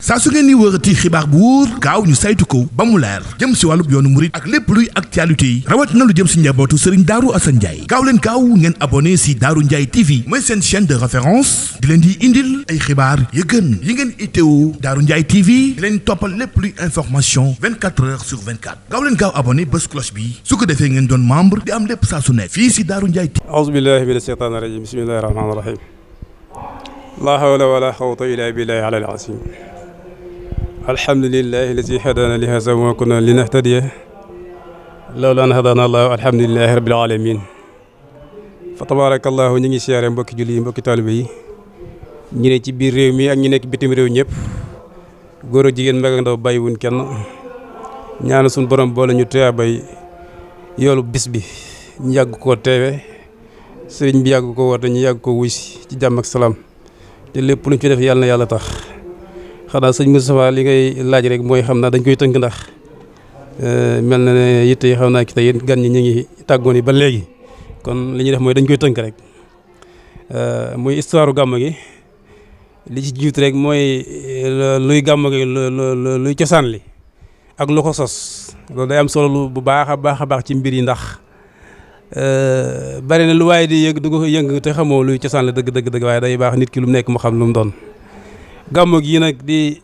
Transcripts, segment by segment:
saa su ngeen ni wërati xibaar bu wóor gaaw ñu saytu ko ba mu leer jëm si wàllub yoonu murit ak lépp luy actualité yi rawat na lu jëm si njabootu Serigne Darou Assane Ndiaye gaaw leen gaaw ngeen abonné si Darou Ndiaye TV mooy seen chaîne de référence di leen di indil ay xibaar yu gën yi ngeen itteewu Darou Ndiaye TV di leen toppal lépp luy information 24 heures sur 24 gaaw leen gaaw abonné bés cloche bi su ko defee ngeen doon membre di am lépp saa su nekk fii si Darou Ndiaye TV. A'uuzu billahi mina shaytaani rajim bismillahi rahmaani rahim laa hawla wala quwwata illa billahi al-aliyyil azim alhamdulillahi allazi hadana li hadha wa ma kunna linahtadiya lawla an hadana allah alhamdulillahi rabbil alamin fa tabarakallahu ñu ngi siyaare mbokki julli yi mbokki taalibe yi ñi ne ci biir réew mi ak ñi nekk bitim réew ñëpp góor ak jigéen mag ak ndaw bàyyiwuñ kenn ñaana suñu borom boole ñu tuyaabay yoolu bis bi ñu yàgg koo teewe sëriñ bi yàgg ko woote ñu yàgg ko wuy si ci jàmm ak salaam te lépp luñ fi def yàlla na yàlla tax xanaa sëñ Moustapha li ngay laaj rek mooy xam naa dañ koy tënk ndax mel na ne yitte yi xam naa ki tey gan ñi ñu ngi tàggoon yi ba léegi kon li ñuy def mooy dañ koy tënk rek muy histoire gàmm gi li ci jiitu rek mooy luy gàmm gi luy cosaan li ak lu ko sos loolu day am solo bu baax a baax ci mbir yi ndax bari na lu waaye di yëg du ko yëng te xamoo luy cosaan la dëgg waaye day baax nit ki lu mu nekk mu xam lu mu doon gàmmu gi nag di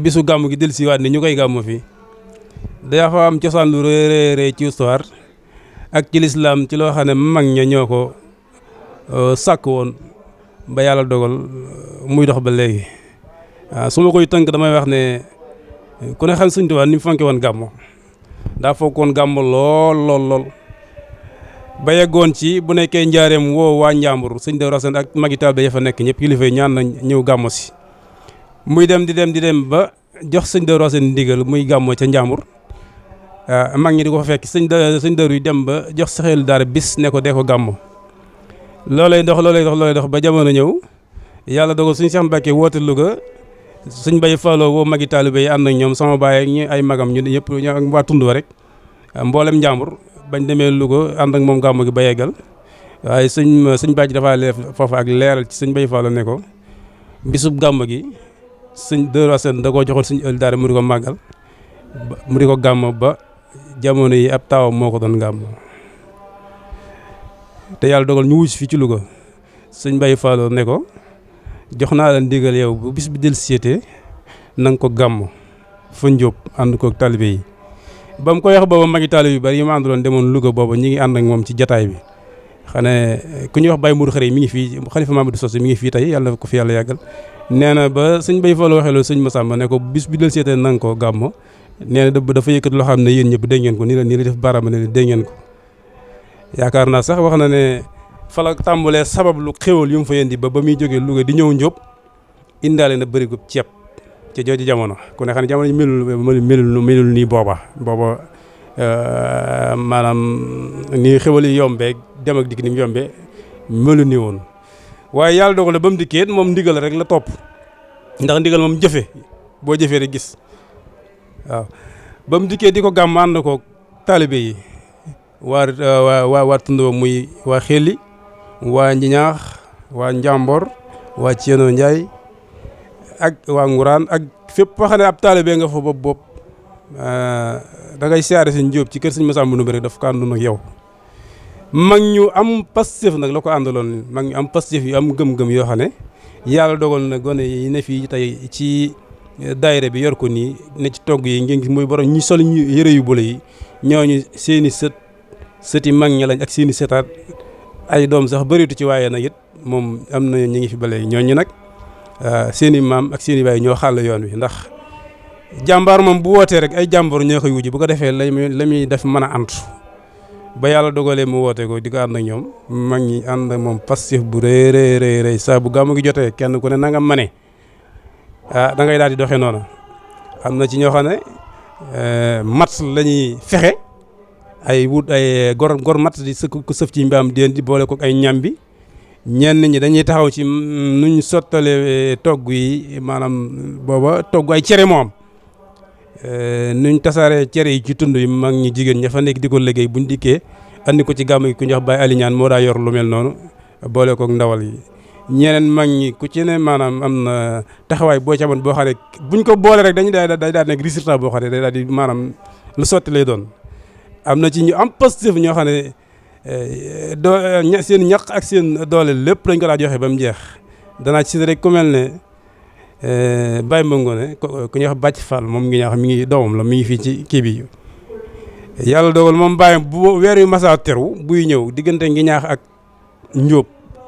bisu gàmmu gi dellusiwaat ni ñu koy gàmmu fii dafa am cosaan lu rëy ci histoire ak ci lislaam ci loo xam ne mag ña ñoo ko sàkk woon ba yàlla dogal muy dox ba léegi waaw su ma koy tënk damay wax ne ku ne xam Sëñ Tuubaa ni mu fonke woon gàmmu daa fonkoon gàmmu lool ba yeggoon ci bu nekkee njaareem woo waa Njàmbur sëñ Darou Assane ak magi taal ba ya fa nekk ñëpp kilifa yi ñaan nañ ñëw gàmmu si muy dem di dem ba jox sëñ Darou Assane ndigal muy gàmmu ca Njàmbur mag ñi di ko fa fekk sëñ Darou yi dem ba jox saxeelu daara bis ne ko dee ko gàmmu loolay dox ba jamono ñëw yàlla dogal suñu Cheikh Mbacke woote Louga suñ bay faaloo woo magi taal ba yi ànd ak ñoom sama baay ak ñi ay magam ñu ñëpp waa tund wa rek mboolem Njàmbur bañ demee Louga ànd ak moom gàmmu gi ba yeggal waaye sëñ bàcc dafa leer foofu ak leeral ci sëñ bay Fallu ne ko bisub gàmmu gi sëñ Darou Assane da koo joxoon suñu ël daara mu di ko màggal mu di ko gàmmu ba jamono yi ab taawam moo ko doon gàmmu te yàlla dogal ñu wuus fii ci Louga sëñ bay Fallu ne ko jox naa la ndigal yow bu bis bi del siété na nga ko gàmmu fa Njóob ànd ko talibé yi ba mu koy wax booba magi taalibe yu bari yi ma àndaloon demoon Louga booba ñi ngi ànd ak moom ci jataay bi xane ku ñuy wax Baye Mourou Xare mi ngi fii xalifa Mamadou Sosé mi ngi fii tey yàlla na ko fi yàlla yàggal nee na ba sëñ Baye Fallu waxee loolu sëñ Massamba ne ko bis bi del seetee na nga ko gàmmo nee na dafa yëkkat loo xam ne yéen ñëpp dégg ngeen ko nii la def baaraam ne dégg ngeen ko yaakaar naa sax wax na ne fa la tàmbalee sabab lu xéwal yu mu fa yendi ba muy jógee Louga di ñëw Njóob indaale na bëri gu ceeb ci jooju jamono ku ne xam ne jamono ji melul nii booba maanaam ni xewal yi yombee dem ak dikk ni mu yombee melu nii woon waaye yàlla dogal ba mu dikkee moom ndigal rek la topp ndax ndigal moom jëfe boo jëfee rek gis waaw ba mu dikkee di ko gàmm ànd ko taalibe yi waa tund ba muy waa Xelli waa Njiñaax waa Njàmbor waa Ceeno Njaay ak waa Nguraan ak fépp foo xam ne ab taalibe nga fa bopp da ngay siyaare sëñ Jóob ci kër sëñ Massamba Ndumbe rek daf ko àndoon ak yow mag ñu am pastef nag la ko àndaloon mag ñu am pastef yu am gëm-gëm yoo xam ne yàlla dogal na gone yi ne fii tey ci daayira bi yor ko nii ne ci togg yi ngeen gis muy borom ñi sol ñu yëre yu bële yi ñooñu seeni sëti mag ñi lañ ak seeni sëtaat ay doom sax bëritu ci waaye nag it moom am na ñu ngi fi ba léegi ñooñu nag seeni maam ak seeni baay ñoo xàll yoon wi ndax jàmbaar moom bu wootee rek ay jàmbaar ñoo koy wujj bu ko defee la muy def mën a antu ba yàlla dogalee mu woote ko di ko ànd ak ñoom mag ñi ànd ak moom passif bu rëy saa bu gàmmu gi jotee kenn ku ne na nga mane da ngay daal di doxee noonu am na ci ñoo xam ne mat la ñuy fexe ay wut ay gor mat di ko sëf ci mbaam di boole ko ay ñambi ñenn ñi dañuy taxaw ci nuñ sottale togg yi maanaam booba togg ay cere moo am nuñ tasaare cere yi ci tund yi mag ñi jigéen ña fa nekk di ko liggéey buñ dikkee andi ko ci gàmm gi ku ñuy wax Baye Aliñaan moo daa yor lu mel noonu boole kook ndawal yi ñeneen mag ñi ku ci ne maanaam am na taxawaay boo ci amoon boo xam ne buñ ko boole rek dañuy daal nekk résultat boo xam ne day daal di maanaam lu sotti lay doon. am na ci ñu am positif ñoo xam ne seen ñaq ak seen doole lépp lañ ko daa joxe ba mu jeex danaa ci rek ku mel ne Baye Mbangone ku ñuy wax Bàcc Fall moom ngi ñaax mi ngi doomam la mi ngi fii ci kii bi yàlla dogal moom Baye bu weer yu masa teru buy ñëw diggante ngi ñaax ak Njóob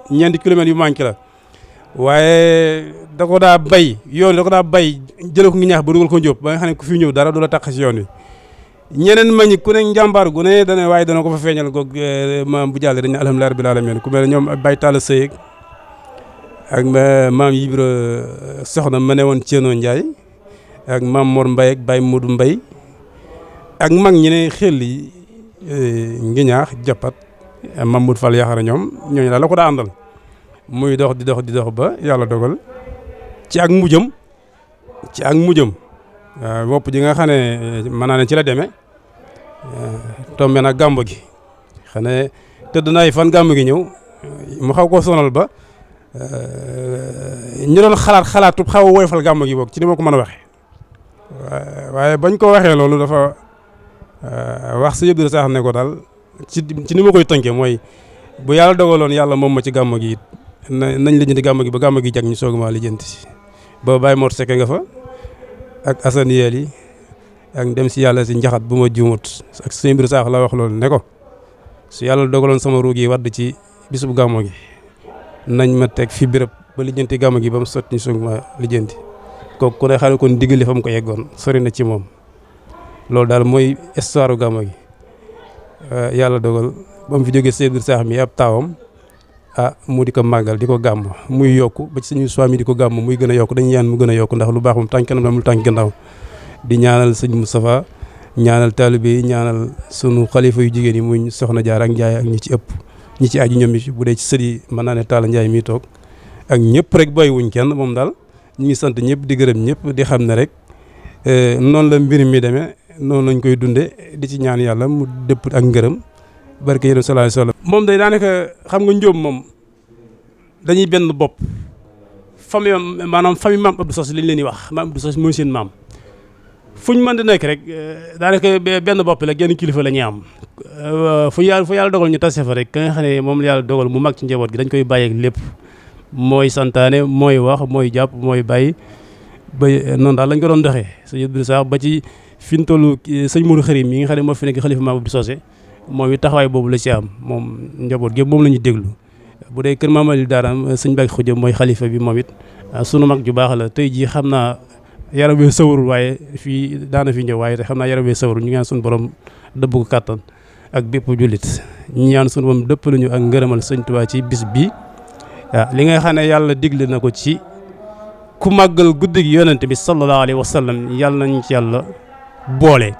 ñeenti kilomètres yu manqué la waaye da ko daa bay yoon da ko daa bay jëlee ko ngi ñaax ba dugal ko Njóob ba nga xam ne ku fi ñëw dara du la tax si yoon wi ñeneen mañi ku ne njàmbaar gu ne dana waaye dana ko fa feeñal goog maam bu jàllee dañ ne alhamdulilah rabbil alamin ku mel ne ñoom Baye Talla Seye ak maam Yibra soxna ma ne woon Thieno Ndiaye ak maam Mor Mbaye ak Baye Modou Mbaye ak mag ñi ne xel yi ngi ñaax jàppat maam Modou Fall yaxara ñoom ñooñu daal la ko daa àndal muy dox di dox ba yàlla dogal ci ak mujjam waaw wopp ji nga xam ne mën naa ne ci la demee tombé nag gàmmu gi xam ne tëdd na ay fan gàmmu gi ñëw mu xaw koo sonal ba ñu doon xalaatu xaw a woyofal gàmmu gi boog ci ni ma ko mën a waxee waaye bañ ko waxee loolu dafa wax si yëpp sax ne ko daal ci ni ma koy tënkee mooy bu yàlla dogaloon yàlla moom ma ci gàmmu gi it nañ lijjanti gàmmu gi ba gàmmu gi jag ñu soog maa lijjanti si ba Baye Mor Seck nga fa ak Assane Yeel yi ak dem si yàlla si njaxat bu ma juumut ak sëñ bir saax la wax loolu ne ko su yàlla dogaloon sama ruug yi wadd ci bisub gàmmu gi nañ ma teg fi béréb ba lijjanti gàmmu gi ba mu sotti ñu soog ma lijjanti kooku ku ne xam ne kon digali fa mu ko yeggoon sori na ci moom loolu daal mooy histoire gàmmu gi yàlla dogal ba mu fi jógee sëñ bir saax mi ab taawam mu di ko màggal di ko gàmm muy yokku ba ci suñu soami di ko gàmm muy gën a yokku dañuy ñaan mu gën a yokku ndax lu baax moom tànk kanam amul tànk gannaaw di ñaanal sëñ Moustapha ñaanal taalibe yi ñaanal sunu xalifa yu jigéen yi muy soxna Jaar ak Njaay ak ñi ci ëpp ñi ci aju ñoom yi bu dee ci sët yi mën naa ne Talla Njaay mi toog ak ñëpp rek bàyyiwuñ kenn moom daal ñu ngi sant ñëpp di gërëm ñëpp di xam ne rek noonu la mbir mi demee noonu lañ koy dunde di ci ñaan yàlla mu dëpp ak ngërëm barke yéen sallallahu alayhi wasallam moom day daanaka xam nga Njóob moom dañuy benn bopp famille maanaam maam Abdou Sos li ñu leen di wax maam Abdou Sos mooy seen maam fuñ mën di nekk rek daanaka benn bopp la genn kilifa la ñuy am fu yàlla dogal ñu tase fa rek ka nga xam ne moom la yàlla dogal mu mag ci njaboot gi dañ koy bàyyeeg lépp mooy santaane mooy wax mooy jàpp mooy bàyyi ba noonu daal lañ ko doon doxee sëñ Abdou sax ba ci fi ñu toll sëñ Modou Xarim yi nga xam ne moo fi nekk xalifa maam Abdou Sosé moom it taxawaay boobu la ci am moom njaboot gi moom la ñu déglu bu dee kër Maam Ali Daara sëñ Mbacke Khoudia mooy xalifa bi moom it sunu mag ju baax la tey jii xam naa yaram wee sawarul waaye fii daana fi ñëw waaye te xam naa yaram wee sawarul ñu ñaan sunu borom dëbb ko kàttan ak bépp jullit ñu ñaan sunu borom dëpp lañu ak ngërëmal sëñ Tuubaa ci bis bi waaw li nga xam ne yàlla digle na ko ci ku màggal guddi gi yonent bi sallallahu alayhi wa sallam yàlla nañ ci yàlla boole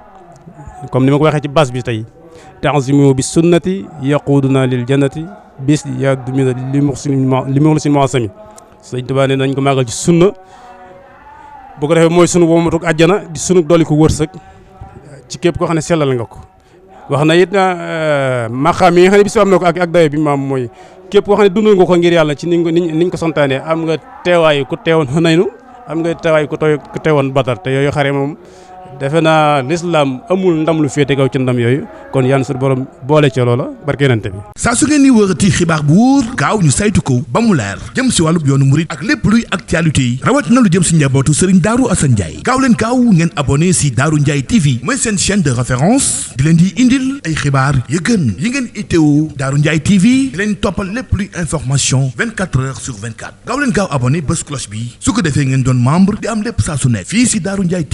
comme ni ma ko waxee ci bas bi tey ta'zimu bi sunnati yaquduna lil jannati bis yaa dumina li muxsin muasami sëñ Tuubaa ne nañ ko màggal ci sunna bu ko defee mooy sunu womatuk àjjana di sunu dolli ko wërsëg ci képp koo xam ne sellal nga ko wax na it maqaam yi nga xam ne bis am na ko ak dayo bi maam mooy képp koo xam ne dund nga ko ngir yàlla ci niñ ko santaane am nga teewaayu ku teewoon Xunaynu am nga teewaayu ku teewoon Badar te yooyu xare moom defe naa lislaam amul ndam lu féete kaw ci ndam yooyu kon yaan su borom boole ca loola barke yonente bi saa su ngeen ni wërati xibaar bu wóor gaaw ñu saytu ko ba mu leer jëm si wàllub yoonu murit ak lépp luy actualité yi rawat na lu jëm si njabootu Serigne Darou Assane Ndiaye gaaw leen gaaw ngeen abonné si Darou Ndiaye TV mooy seen chaîne de référence di leen di indil ay xibaar yu gën yi ngeen itteewu Darou Ndiaye TV di leen toppal lépp luy information 24 heures sur 24 gaaw leen gaaw abonné bés cloche bi su ko defee ngeen doon membre di am lépp saa su ne fii si Darou Ndiaye